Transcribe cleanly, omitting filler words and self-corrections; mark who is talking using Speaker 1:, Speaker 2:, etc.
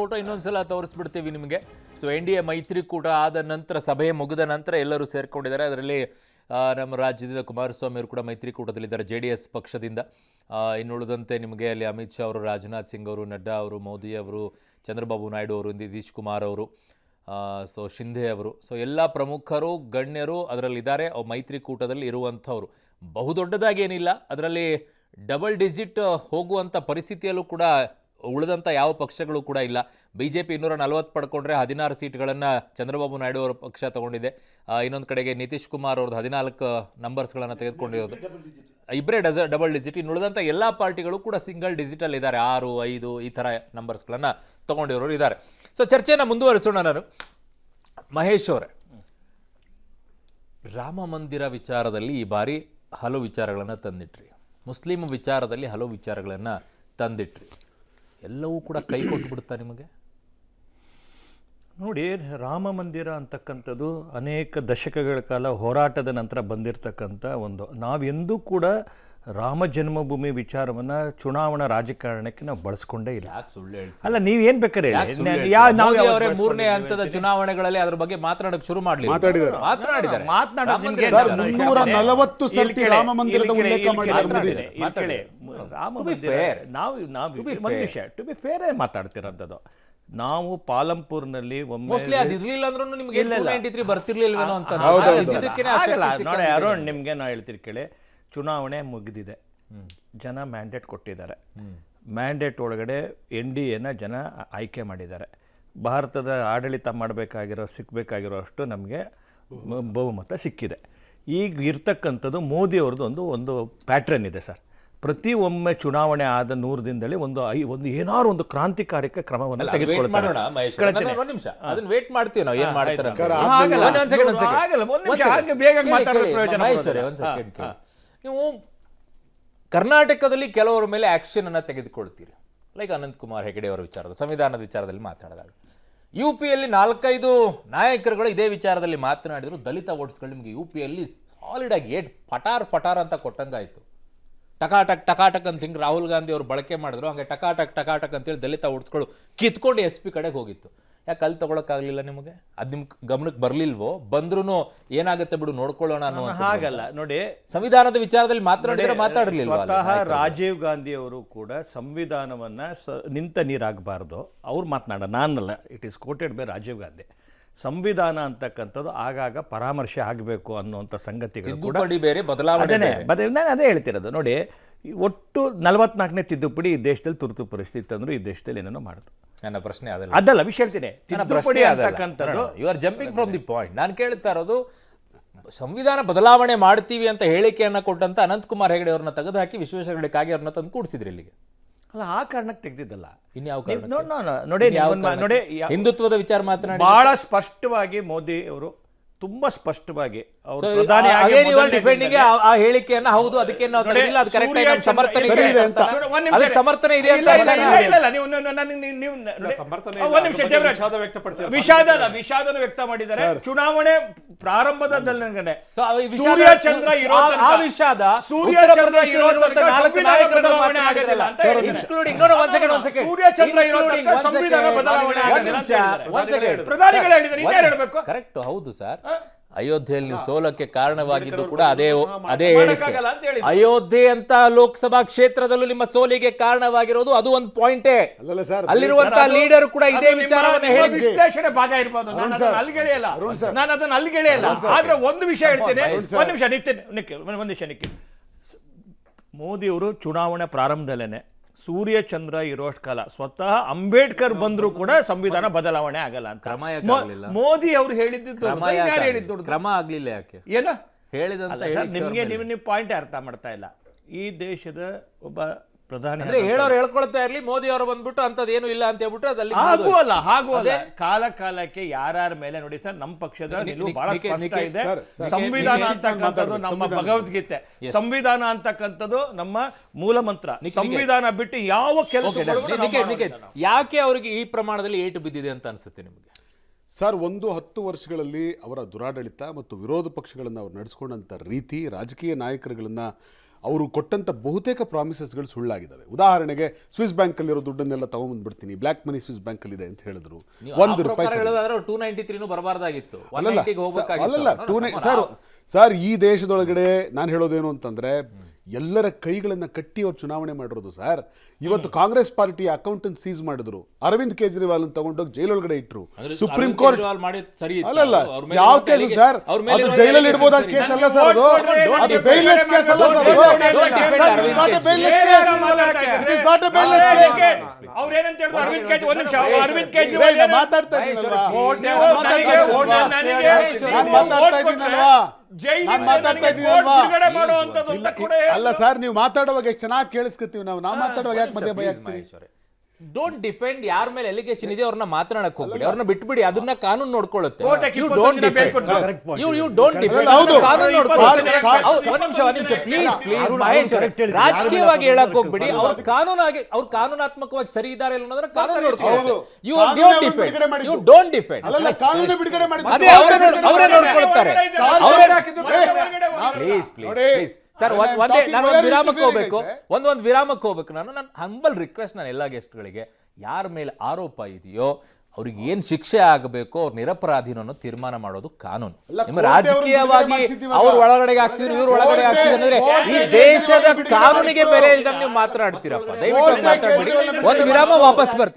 Speaker 1: Photo ಇನ್ನೊಂದ್ಸಲ ತೋರಿಸ್ಬಿಡ್ತೀವಿ ನಿಮಗೆ. So NDA ಮೈತ್ರಿಕೂಟ ಆದ ನಂತರ, ಸಭೆ ಮುಗಿದ ನಂತರ ಎಲ್ಲರೂ ಸೇರ್ಕೊಂಡಿದ್ದಾರೆ. ಅದರಲ್ಲಿ ನಮ್ಮ ರಾಜ್ಯದಿಂದ ಕುಮಾರಸ್ವಾಮಿ ಅವರು ಕೂಡ ಮೈತ್ರಿಕೂಟದಲ್ಲಿದ್ದಾರೆ JDS ಪಕ್ಷದಿಂದ. ಇನ್ನುಳಿದಂತೆ ನಿಮಗೆ ಅಲ್ಲಿ ಅಮಿತ್ ಶಾ ಅವರು, ರಾಜನಾಥ್ ಸಿಂಗ್ ಅವರು, ನಡ್ಡಾ ಅವರು, ಮೋದಿ ಅವರು, ಚಂದ್ರಬಾಬು ನಾಯ್ಡು ಅವರು, ನಿತೀಶ್ ಕುಮಾರ್ ಅವರು, ಸೊ ಶಿಂಧೆ ಅವರು, ಸೊ ಎಲ್ಲ ಪ್ರಮುಖರು ಗಣ್ಯರು ಅದರಲ್ಲಿದ್ದಾರೆ. ಮೈತ್ರಿಕೂಟದಲ್ಲಿ ಇರುವಂಥವ್ರು ಬಹುದೊಡ್ಡದಾಗಿ ಏನಿಲ್ಲ, ಅದರಲ್ಲಿ ಡಬಲ್ ಡಿಜಿಟ್ ಹೋಗುವಂಥ ಪರಿಸ್ಥಿತಿಯಲ್ಲೂ ಕೂಡ ಉಳಿದಂಥ ಯಾವ ಪಕ್ಷಗಳು ಕೂಡ ಇಲ್ಲ. BJP 240 ಪಡ್ಕೊಂಡ್ರೆ 16 ಸೀಟ್ಗಳನ್ನು ಚಂದ್ರಬಾಬು ನಾಯ್ಡು ಅವರ ಪಕ್ಷ ತಗೊಂಡಿದೆ. ಇನ್ನೊಂದು ಕಡೆಗೆ ನಿತೀಶ್ ಕುಮಾರ್ ಅವ್ರದ್ದು 14 ನಂಬರ್ಸ್ಗಳನ್ನು ತೆಗೆದುಕೊಂಡಿರೋದು, ಇಬ್ಬರೇ ಡಬಲ್ ಡಿಜಿಟ್. ಇನ್ನು ಉಳಿದಂಥ ಎಲ್ಲ ಪಾರ್ಟಿಗಳು ಕೂಡ ಸಿಂಗಲ್ ಡಿಜಿಟಲ್ ಇದ್ದಾರೆ, 6, 5 ಈ ಥರ ನಂಬರ್ಸ್ಗಳನ್ನು ತೊಗೊಂಡಿರೋರು ಇದ್ದಾರೆ. ಸೊ ಚರ್ಚೆಯನ್ನು ಮುಂದುವರಿಸೋಣ. ನಾನು ಮಹೇಶ್ ಅವರೇ, ರಾಮ ಮಂದಿರ ವಿಚಾರದಲ್ಲಿ ಈ ಬಾರಿ ಹಲವು ವಿಚಾರಗಳನ್ನು ತಂದಿಟ್ರಿ, ಮುಸ್ಲಿಂ ವಿಚಾರದಲ್ಲಿ ಹಲವು ವಿಚಾರಗಳನ್ನು ತಂದಿಟ್ರಿ, ಎಲ್ಲವೂ ಕೂಡ ಕೈ ಕೊಟ್ಬಿಡ್ತಾ ನಿಮಗೆ?
Speaker 2: ನೋಡಿ, ರಾಮ ಮಂದಿರ ಅಂತಕ್ಕಂಥದ್ದು ಅನೇಕ ದಶಕಗಳ ಕಾಲ ಹೋರಾಟದ ನಂತರ ಬಂದಿರತಕ್ಕಂಥ ಒಂದು, ನಾವೆಂದೂ ಕೂಡ ರಾಮ ಜನ್ಮಭೂಮಿ ವಿಚಾರವನ್ನು ಚುನಾವಣಾ ರಾಜಕಾರಣಕ್ಕೆ ನಾವು ಬಳಸ್ಕೊಂಡೇ ಇಲ್ಲ. ಅಲ್ಲ, ನೀವೇನು ಬೇಕಾದ್ರೆ
Speaker 1: ಅವರೇ 3ನೇ ಹಂತದ ಚುನಾವಣೆಗಳಲ್ಲಿ ಅದ್ರ ಬಗ್ಗೆ ಮಾತಾಡೋಕೆ ಶುರು ಮಾಡಲಿ, ಮಾತನಾಡಿದ್ದಾರೆ.
Speaker 2: ಟು ಬಿ ಫೇರ್ ಮಾತಾಡ್ತಿರೋಂಥದ್ದು. ನಾವು ಪಾಲಂಪುರ್ನಲ್ಲಿ ಅರುಣ್, ನಿಮ್ಗೆ ನಾ ಹೇಳ್ತೀರಿ ಕೇಳಿ, ಚುನಾವಣೆ ಮುಗಿದಿದೆ, ಜನ ಮ್ಯಾಂಡೇಟ್ ಕೊಟ್ಟಿದ್ದಾರೆ. ಮ್ಯಾಂಡೇಟ್ ಒಳಗಡೆ NDAನ ಜನ ಆಯ್ಕೆ ಮಾಡಿದ್ದಾರೆ. ಭಾರತದ ಆಡಳಿತ ಸಿಕ್ಕಬೇಕಾಗಿರೋ ಅಷ್ಟು ನಮಗೆ ಬಹುಮತ ಸಿಕ್ಕಿದೆ. ಈಗ ಇರ್ತಕ್ಕಂಥದ್ದು ಮೋದಿ ಅವ್ರದ್ದು ಒಂದು ಪ್ಯಾಟ್ರನ್ ಇದೆ ಸರ್. ಪ್ರತಿ ಒಮ್ಮೆ ಚುನಾವಣೆ ಆದ 100 ದಿನದಲ್ಲಿ ಒಂದು ಏನಾದ್ರು ಒಂದು ಕ್ರಾಂತಿಕಾರಿಕ ಕ್ರಮವನ್ನು ತೆಗೆದುಕೊಳ್ತಾರೆ.
Speaker 1: ನೀವು ಕರ್ನಾಟಕದಲ್ಲಿ ಕೆಲವರ ಮೇಲೆ ಆಕ್ಷನ್ ಅನ್ನ ತೆಗೆದುಕೊಳ್ತೀರಿ, ಲೈಕ್ ಅನಂತ್ ಕುಮಾರ್ ಹೆಗಡೆ ಅವರ ವಿಚಾರದ, ಸಂವಿಧಾನದ ವಿಚಾರದಲ್ಲಿ ಮಾತನಾಡಿದಾಗ. UPಯಲ್ಲಿ 4-5 ನಾಯಕರುಗಳು ಇದೇ ವಿಚಾರದಲ್ಲಿ ಮಾತನಾಡಿದ್ರು. ದಲಿತ ವೋಟ್ಸ್ಗಳು ನಿಮಗೆ UPಯಲ್ಲಿ ಸಾಲಿಡ್ ಆಗಿ ಪಟಾರ್ ಅಂತ ಕೊಟ್ಟಂಗಾಯ್ತು. ಟಕಾಟಕ್ ಅಂತ ಹಿಂಗೆ ರಾಹುಲ್ ಗಾಂಧಿ ಅವರು ಬಳಕೆ ಮಾಡಿದ್ರು, ಹಂಗೆ ಟಕಾಟಕ್ ಅಂತೇಳಿ ದಲಿತ ಓಡಿಸ್ಗಳು ಕಿತ್ಕೊಂಡು SP ಕಡೆಗೆ ಹೋಗಿತ್ತು. ಯಾಕೆ ಅಲ್ಲಿ ತಗೊಳಕ್ಕಾಗಲಿಲ್ಲ ನಿಮಗೆ? ಅದು ನಿಮ್ ಗಮನಕ್ಕೆ ಬರ್ಲಿಲ್ವೋ? ಬಂದ್ರೂ ಏನಾಗುತ್ತೆ ಬಿಡು ನೋಡ್ಕೊಳ್ಳೋಣ ಅನ್ನೋ
Speaker 2: ಹಾಗಲ್ಲ. ನೋಡಿ,
Speaker 1: ಸಂವಿಧಾನದ ವಿಚಾರದಲ್ಲಿ ಮಾತಾಡಲಿಲ್ಲ.
Speaker 2: ಸ್ವತಃ ರಾಜೀವ್ ಗಾಂಧಿ ಅವರು ಕೂಡ ಸಂವಿಧಾನವನ್ನ ನಿಂತ ನೀರಾಗಬಾರ್ದು ಅವ್ರು ಮಾತನಾಡ, ನಾನಲ್ಲ, it is quoted by Rajiv Gandhi. ಸಂವಿಧಾನ ಅಂತಕ್ಕಂಥದ್ದು ಆಗಾಗ ಪರಾಮರ್ಶೆ ಆಗಬೇಕು ಅನ್ನುವಂಥ ಸಂಗತಿಗಳು ಕೂಡ
Speaker 1: ಬೇರೆ, ಬದಲಾವಣೆ
Speaker 2: ನಾನು ಅದೇ ಹೇಳ್ತಿರೋದು. ನೋಡಿ, ಒಟ್ಟು 44ನೇ ತಿದ್ದುಪಡಿ ಈ ದೇಶದಲ್ಲಿ ತುರ್ತು ಪರಿಸ್ಥಿತಿ ಅಂದ್ರು ಈ ದೇಶದಲ್ಲಿ ಏನೇನೋ ಮಾಡಿದ್ರು.
Speaker 1: ನನ್ನ ಪ್ರಶ್ನೆ
Speaker 2: ಅದಲ್ಲ, ವಿಷಯ ಹೇಳ್ತೀನಿ, ತಿದ್ದುಪಡಿ ಅಂತಕ್ಕಂಥದ್ದು.
Speaker 1: You are jumping from the point. ನಾನು ಕೇಳ್ತಾ ಇರೋದು, ಸಂವಿಧಾನ ಬದಲಾವಣೆ ಮಾಡ್ತೀವಿ ಅಂತ ಹೇಳಿಕೆಯನ್ನ ಕೊಟ್ಟಂತ ಅನಂತ್ ಕುಮಾರ್ ಹೆಗಡೆ ಅವ್ರನ್ನ ತೆಗೆದುಹಾಕಿ ವಿಶ್ವೇಶ್ವರ ಹೆಗಡೆ ಕಾಗೆ ಅವ್ರನ್ನ ತಂದು ಕೂಡಿಸಿದ್ರಿ ಇಲ್ಲಿಗೆ.
Speaker 2: ಅಲ್ಲ, ಆ ಕಾರಣಕ್ಕೆ ತೆಗೆದಿದ್ದಲ್ಲ.
Speaker 1: ನೋಡಿ, ಹಿಂದುತ್ವದ ವಿಚಾರ ಮಾತನಾಡಿ
Speaker 2: ಬಹಳ ಸ್ಪಷ್ಟವಾಗಿ ಮೋದಿ ಅವರು ತುಂಬಾ ಸ್ಪಷ್ಟವಾಗಿ
Speaker 1: ಆ ಹೇಳಿಕೆಯನ್ನ ಹೌದು ಅದಕ್ಕೆ ಸಮರ್ಥನೆ ಇದೆ ಅಂತ
Speaker 2: ವಿಷಾದನ ವ್ಯಕ್ತ ಮಾಡಿದ್ದಾರೆ. ಚುನಾವಣೆ ಪ್ರಾರಂಭದಲ್ಲಿ ಸೂರ್ಯ ಚಂದ್ರ ಸಂವಿಧಾನ ಬದಲಾವಣೆ ಪ್ರಧಾನಿಗಳು ಹೇಳಿದ್ದಾರೆ.
Speaker 1: ಕರೆಕ್ಟ್, ಹೌದು ಸರ್. ಅಯೋಧ್ಯೆಯಲ್ಲಿ ನೀವು ಸೋಲಕ್ಕೆ ಕಾರಣವಾಗಿದ್ದು ಕೂಡ ಅದೇ ಹೇಳಿಕೆ. ಅಯೋಧ್ಯೆ ಅಂತ ಲೋಕಸಭಾ ಕ್ಷೇತ್ರದಲ್ಲೂ ನಿಮ್ಮ ಸೋಲಿಗೆ ಕಾರಣವಾಗಿರೋದು ಅದು ಒಂದು ಪಾಯಿಂಟೇ. ಅಲ್ಲಿರುವಂತಹ ಲೀಡರ್ ಕೂಡ ಇದೇ ವಿಚಾರವನ್ನು ಹೇಳಿದ್ರು.
Speaker 2: ವಿಶ್ಲೇಷಣೆ ಭಾಗ ಇರಬಹುದು, ನಾನು ಅದನ್ನ ಅಲ್ಲಿಗೆಳೆಯಲ್ಲ. ಆದ್ರೆ ಒಂದು ವಿಷಯ ಹೇಳ್ತೇನೆ, ಒಂದು ನಿಮಿಷ ನಿಖಿಲ್. ಮೋದಿ ಅವರು ಚುನಾವಣೆ ಪ್ರಾರಂಭದಲ್ಲೇನೆ ಸೂರ್ಯ ಚಂದ್ರ ಇರೋಷ್ಟು ಕಾಲ ಸ್ವತಃ ಅಂಬೇಡ್ಕರ್ ಬಂದ್ರು ಕೂಡ ಸಂವಿಧಾನ ಬದಲಾವಣೆ ಆಗಲ್ಲ ಅಂತ ಮೋದಿ ಅವರು ಹೇಳಿದ್ದು.
Speaker 1: ಕ್ರಮ ಆಗ್ಲಿಲ್ಲ ಯಾಕೆ?
Speaker 2: ಏನು
Speaker 1: ಹೇಳಿದಂತ
Speaker 2: ನಿಮ್ಗೆ ನೀವು ಪಾಯಿಂಟ್ ಅರ್ಥ ಮಾಡ್ತಾ ಇಲ್ಲ. ಈ ದೇಶದ ಒಬ್ಬ ಪ್ರಧಾನಿ
Speaker 1: ಹೇಳೋರು ಹೇಳ್ಕೊಳ್ತಾ ಇರ್ಲಿ, ಮೋದಿ ಅವರು ಬಂದ್ಬಿಟ್ಟು ಅಂತದೇನು ಇಲ್ಲ ಅಂತ ಹೇಳ್ಬಿಟ್ಟು ಅದಲ್ಲಿ
Speaker 2: ಆಗುವಲ್ಲ. ಕಾಲಕ್ಕೆ ಯಾರ್ಯಾರ ಮೇಲೆ ನೋಡಿ ಸರ್, ನಮ್ಮ ಪಕ್ಷದ ನಿಲುವು ಬಹಳ ಸ್ಪಷ್ಟ ಇದೆ. ಸಂವಿಧಾನ ಅಂತಕ್ಕಂಥದ್ದು ನಮ್ಮ ಭಗವದ್ಗೀತೆ, ಸಂವಿಧಾನ ಅಂತಕ್ಕಂಥದ್ದು ನಮ್ಮ ಮೂಲ ಮಂತ್ರ. ಸಂವಿಧಾನ ಬಿಟ್ಟು ಯಾವ ಕೆಲಸ
Speaker 1: ಯಾಕೆ ಅವರಿಗೆ ಈ ಪ್ರಮಾಣದಲ್ಲಿ ಏಟು ಬಿದ್ದಿದೆ ಅಂತ ಅನ್ಸುತ್ತೆ ನಿಮಗೆ
Speaker 3: ಸರ್? 10 ವರ್ಷಗಳಲ್ಲಿ ಅವರ ದುರಾಡಳಿತ ಮತ್ತು ವಿರೋಧ ಪಕ್ಷಗಳನ್ನು ಅವರು ನಡೆಸ್ಕೊಂಡಂಥ ರೀತಿ, ರಾಜಕೀಯ ನಾಯಕರುಗಳನ್ನು ಅವರು ಕೊಟ್ಟಂತ ಬಹುತೇಕ ಪ್ರಾಮಿಸಸ್ಗಳು ಸುಳ್ಳಾಗಿದ್ದಾವೆ. ಉದಾಹರಣೆಗೆ ಸ್ವಿಸ್ ಬ್ಯಾಂಕಲ್ಲಿರೋ ದುಡ್ಡನ್ನೆಲ್ಲ ತಗೊಂಡ್ಬಂದ್ಬಿಡ್ತೀನಿ, ಬ್ಲ್ಯಾಕ್ ಮನಿ ಸ್ವಿಸ್ ಬ್ಯಾಂಕಲ್ಲಿ ಇದೆ ಅಂತ ಹೇಳಿದ್ರು.
Speaker 1: ಹೇಳೋದಾದ್ರೆ 293 ಬರಬಾರ್ದಾಗಿತ್ತು,
Speaker 3: ಅಲ್ಲಲ್ಲ
Speaker 1: 190 ಗೆ ಹೋಗ್ಬೇಕಾಗಿತ್ತು.
Speaker 3: ಸರ್ ಈ ದೇಶದೊಳಗಡೆ ನಾನು ಹೇಳೋದೇನು ಅಂತಂದ್ರೆ ಎಲ್ಲರ ಕೈಗಳನ್ನ ಕಟ್ಟಿ ಅವ್ರು ಚುನಾವಣೆ ಮಾಡಿರೋದು ಸರ್. ಇವತ್ತು ಕಾಂಗ್ರೆಸ್ ಪಾರ್ಟಿಯ ಅಕೌಂಟೆಂಟ್ ಸೀಸ್ ಮಾಡಿದ್ರು, ಅರವಿಂದ್ ಕೇಜ್ರಿವಾಲ್ ತಗೊಂಡೋಗಿ ಜೈಲೊಳಗಡೆ ಇಟ್ರು. ಸುಪ್ರೀಂ ಕೋರ್ಟ್ ಅಲ್ಲಲ್ಲ ಯಾವ ಕೇಸು ಸರ್, ಅದು ಜೈಲಲ್ಲಿ ಇಡಬಹುದಾದ ಕೇಸ್ ಅಲ್ಲ ಸರ್, ಅದು ಬೇಲ್ಲೆಸ್ ಕೇಸ್ ಅಲ್ಲ ಸರ್, ಮಾತಾಡ್ತಾ ಇದ್ದೀನಲ್ವಾ, ಅಲ್ಲ ಸರ್ ನೀವು ಮಾತಾಡುವಾಗ ಎಷ್ಟು ಚೆನ್ನಾಗಿ ಕೇಳಿಸ್ಕೊತೀವಿ ನಾವು ಮಾತಾಡುವಾಗ ಯಾಕೆ ಮಧ್ಯೆ ಭಯ ಆಗ್ತೀವಿ?
Speaker 1: ಡೋಂಟ್ ಡಿಫೆಂಡ್ ಯಾರ ಮೇಲೆ ಎಲಿಗೇಷನ್ ಇದೆ ಅವ್ರನ್ನ ಮಾತಾಡಕ್ ಹೋಗ್ಬೇಡಿ, ಅವ್ರನ್ನ ಬಿಟ್ಬಿಡಿ, ಅದನ್ನ ಕಾನೂನು ನೋಡ್ಕೊಳ್ಳುತ್ತೆ. ಯು ಡೋಂಟ್ ಡಿಫೆಂಡ್ ಕಾನೂನು ನೋಡ್ಕೊಳ್ಳುತ್ತೆ. ಪ್ಲೀಸ್ ರಾಜಕೀಯವಾಗಿ ಹೇಳಕ್ ಹೋಗ್ಬಿಡಿ, ಅವ್ರ ಕಾನೂನಾತ್ಮಕವಾಗಿ ಸರಿ ಇದ್ದಾರೆ ಅನ್ನೋದ್ರ ಕಾನೂನು ನೋಡ್ಕೊಳ್ಳುತ್ತೆ. ಯು ಡೋಂಟ್ ಡಿಫೆಂಡ್
Speaker 3: ಅಲ್ಲ ಕಾನೂನು ಬಿಡುಗಡೆ ಮಾಡಿ
Speaker 1: ಅದೇ ಅವರೇ ನೋಡ್ಕೊಳ್ತಾರೆ. ಪ್ಲೀಸ್ ಸರ್ ನಾನು ಒಂದು ವಿರಾಮಕ್ಕೆ ಹೋಗ್ಬೇಕು. ನನ್ನ ಹಂಬಲ್ ರಿಕ್ವೆಸ್ಟ್ ನಾನು ಎಲ್ಲ ಗೆಸ್ಟ್ಗಳಿಗೆ, ಯಾರ ಮೇಲೆ ಆರೋಪ ಇದೆಯೋ ಅವ್ರಿಗೆ ಏನ್ ಶಿಕ್ಷೆ ಆಗಬೇಕು, ಅವ್ರು ನಿರಪರಾಧಿನೋ ಅನ್ನೋ ತೀರ್ಮಾನ ಮಾಡೋದು ಕಾನೂನು. ನಿಮ್ಮ ರಾಜಕೀಯವಾಗಿ ಅವ್ರ ಒಳಗಡೆಗೆ ಹಾಕ್ಸಿದ್ರು ಇವ್ರ ಒಳಗಡೆ ಹಾಕ್ಸಿದ್ರು ಅಂದ್ರೆ ಈ ದೇಶದ ಕಾನೂನಿಗೆ ಬೆಲೆ ಇಲ್ದಂಗೆ ನೀವು ಮಾತನಾಡ್ತೀರಪ್ಪ. ದಯವಿಟ್ಟು ಮಾತಾಡ್ಬಿಡಿ. ಒಂದು ವಿರಾಮ, ವಾಪಸ್ ಬರ್ತೀವಿ.